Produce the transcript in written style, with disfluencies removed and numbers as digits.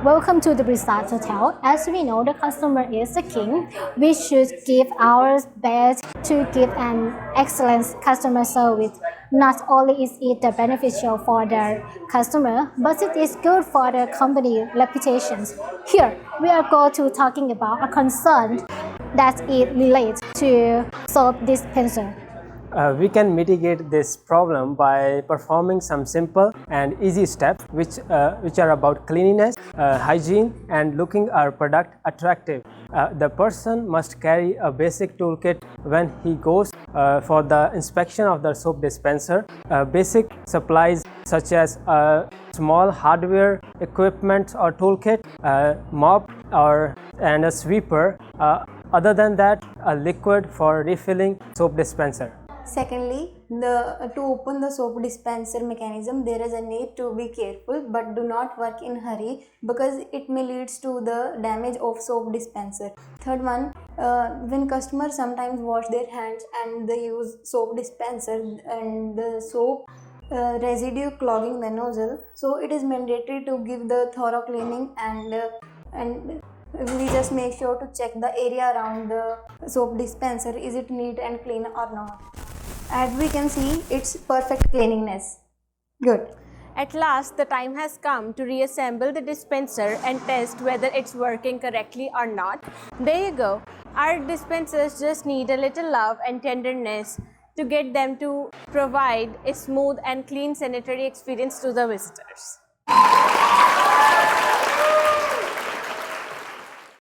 Welcome to the Resort Hotel. As we know, the customer is the king. We should give our best to give an excellent customer service. Not only is it beneficial for the customer, but it is good for the company reputations. Here, we are going to talking about a concern that it relates to soap dispenser. We can mitigate this problem by performing some simple and easy steps which are about cleanliness, hygiene and looking our product attractive. The person must carry a basic toolkit when he goes for the inspection of the soap dispenser. Basic supplies such as small hardware equipment or toolkit, mop and a sweeper. Other than that, a liquid for refilling soap dispenser. Secondly, to open the soap dispenser mechanism, there is a need to be careful but do not work in hurry because it may leads to the damage of soap dispenser. Third one, when customers sometimes wash their hands and they use soap dispenser and the soap residue clogging the nozzle, so it is mandatory to give the thorough cleaning and we just make sure to check the area around the soap dispenser, is it neat and clean or not. As we can see, it's perfect cleanliness. Good. At last, the time has come to reassemble the dispenser and test whether it's working correctly or not. There you go. Our dispensers just need a little love and tenderness to get them to provide a smooth and clean sanitary experience to the visitors.